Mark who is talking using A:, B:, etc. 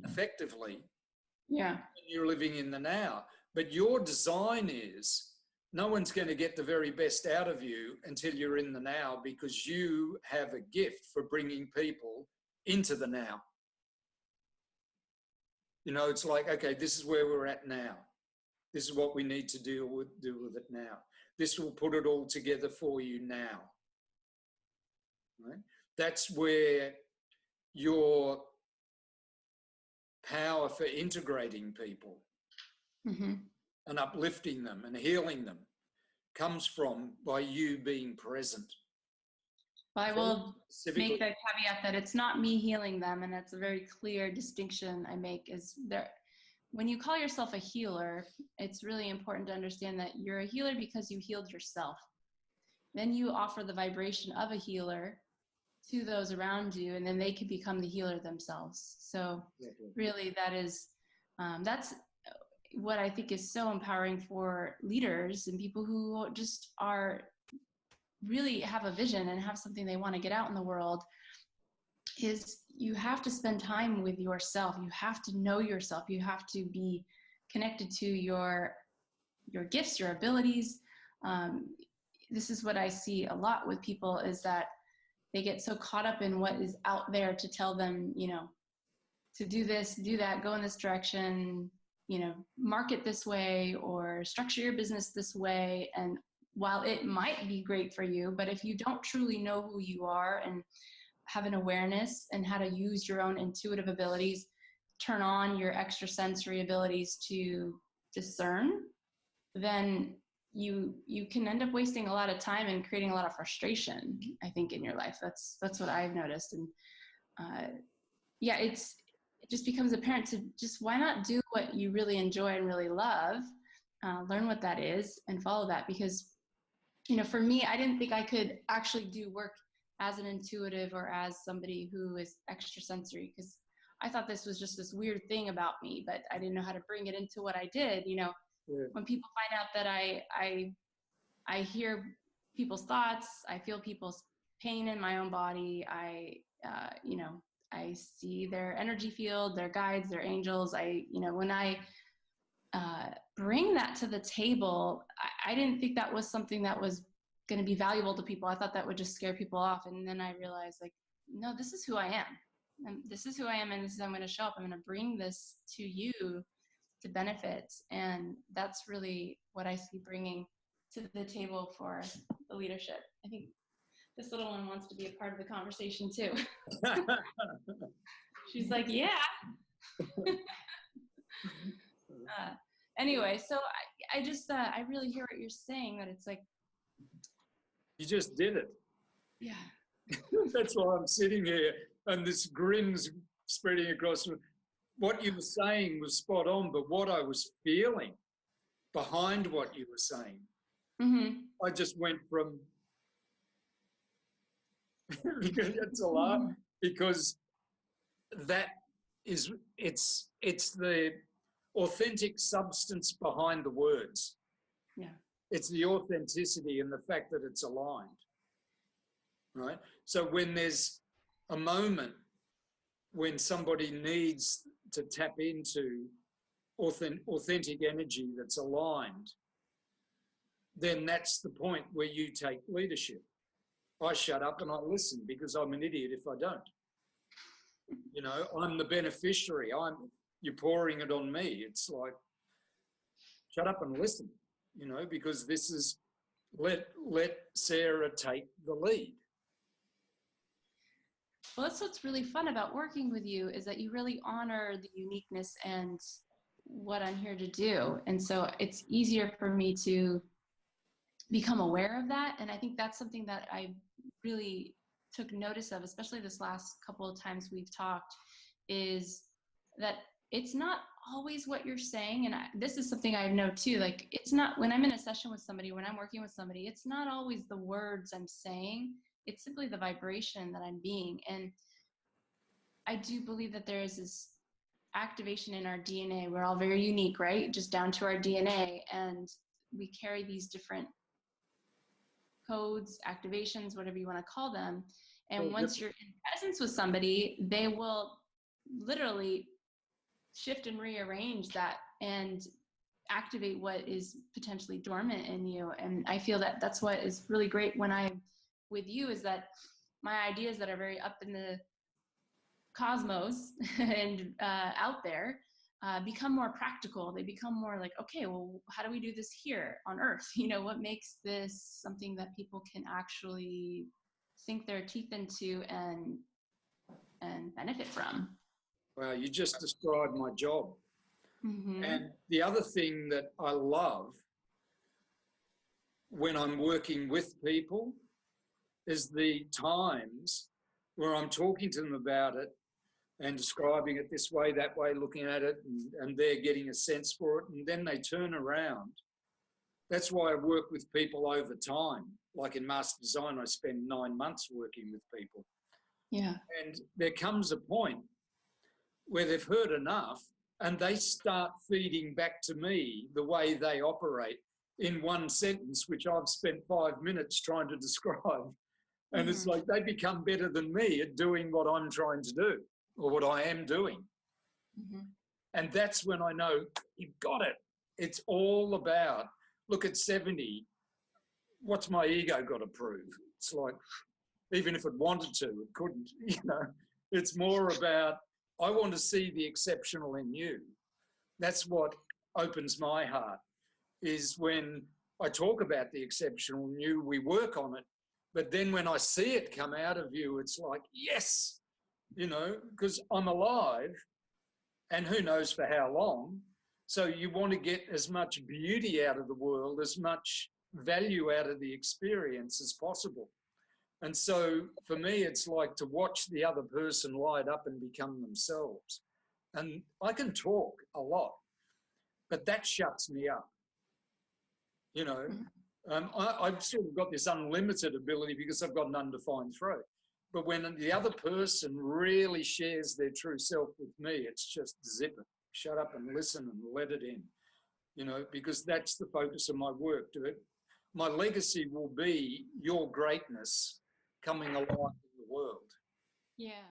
A: effectively.
B: Yeah.
A: You're living in the now. But your design is no one's going to get the very best out of you until you're in the now, because you have a gift for bringing people into the now. You know, it's like, okay, this is where we're at now. This is what we need to do with it now. This will put it all together for you now. Right? That's where your power for integrating people and uplifting them and healing them comes from, by you being present.
B: Well, I will make the caveat that it's not me healing them, and that's a very clear distinction I make. Is there, when you call yourself a healer, it's really important to understand that you're a healer because you healed yourself. Then you offer the vibration of a healer to those around you, and then they can become the healer themselves. So really that is, that's what I think is so empowering for leaders and people who just are really have a vision and have something they want to get out in the world, is you have to spend time with yourself. You have to know yourself. You have to be connected to your gifts, your abilities. This is what I see a lot with people, is that they get so caught up in what is out there to tell them, you know, to do this, do that, go in this direction, you know, market this way or structure your business this way. And while it might be great for you, but if you don't truly know who you are and have an awareness and how to use your own intuitive abilities, turn on your extrasensory abilities to discern, then you can end up wasting a lot of time and creating a lot of frustration, I think, in your life. That's what I've noticed. And yeah, it just becomes apparent to just, why not do what you really enjoy and really love, learn what that is and follow that. Because, you know, for me, I didn't think I could actually do work as an intuitive or as somebody who is extrasensory, because I thought this was just this weird thing about me, but I didn't know how to bring it into what I did. You know, when people find out that I hear people's thoughts, I feel people's pain in my own body, you know, I see their energy field, their guides, their angels. You know, when I bring that to the table, I didn't think that was something that was going to be valuable to people. I thought that would just scare people off. And then I realized, like, no, this is who I am. And this is who I am, and this is how I'm going to show up. I'm going to bring this to you to benefit. And that's really what I see bringing to the table for the leadership. I think this little one wants to be a part of the conversation too. She's like, yeah. Anyway, so I just, I really hear what you're saying, that it's like,
A: you just did it.
B: Yeah.
A: That's why I'm sitting here and this grin's spreading across. What you were saying was spot on, but what I was feeling behind what you were saying, I just went from, it's a lot, because that is, it's the authentic substance behind the words.
B: Yeah.
A: It's the authenticity and the fact that it's aligned, right? So when there's a moment when somebody needs to tap into authentic energy that's aligned, then that's the point where you take leadership. I shut up and I listen, because I'm an idiot if I don't. You know, I'm the beneficiary. You're pouring it on me. It's like, shut up and listen, you know, because this is, let Sarah take the lead.
B: Well, that's what's really fun about working with you, is that you really honor the uniqueness and what I'm here to do. And so it's easier for me to become aware of that. And I think that's something that I really took notice of, especially this last couple of times we've talked, is that it's not always what you're saying. And this is something I know too, like, it's not, when I'm in a session with somebody, when I'm working with somebody, it's not always the words I'm saying. It's simply the vibration that I'm being. And I do believe that there is this activation in our DNA. We're all very unique, right? Just down to our DNA. And we carry these different codes, activations, whatever you want to call them. And once you're in presence with somebody, they will literally shift and rearrange that and activate what is potentially dormant in you. And I feel that that's what is really great when I'm with you, is that my ideas that are very up in the cosmos and out there become more practical. They become more like, okay, well, how do we do this here on Earth? You know, what makes this something that people can actually sink their teeth into and benefit from?
A: Well, you just described my job.
B: Mm-hmm.
A: And the other thing that I love when I'm working with people is the times where I'm talking to them about it and describing it this way, that way, looking at it, and they're getting a sense for it, and then they turn around. That's why I work with people over time. Like in Master Design, I spend 9 months working with people.
B: Yeah.
A: And there comes a point where they've heard enough and they start feeding back to me the way they operate in one sentence, which I've spent 5 minutes trying to describe. And it's like they become better than me at doing what I'm trying to do or what I am doing. And that's when I know you've got it. It's all about, look, at 70, what's my ego got to prove? It's like, even if it wanted to, it couldn't, you know. It's more about, I want to see the exceptional in you. That's what opens my heart, is when I talk about the exceptional in you, we work on it. But then when I see it come out of you, it's like, yes, you know, because I'm alive and who knows for how long. So you want to get as much beauty out of the world, as much value out of the experience as possible. And so for me, it's like to watch the other person light up and become themselves. And I can talk a lot, but that shuts me up. You know, I've sort of got this unlimited ability because I've got an undefined throat. But when the other person really shares their true self with me, it's just zip it, shut up and listen and let it in, you know, because that's the focus of my work. My legacy will be your greatness coming alive in the world.
B: Yeah.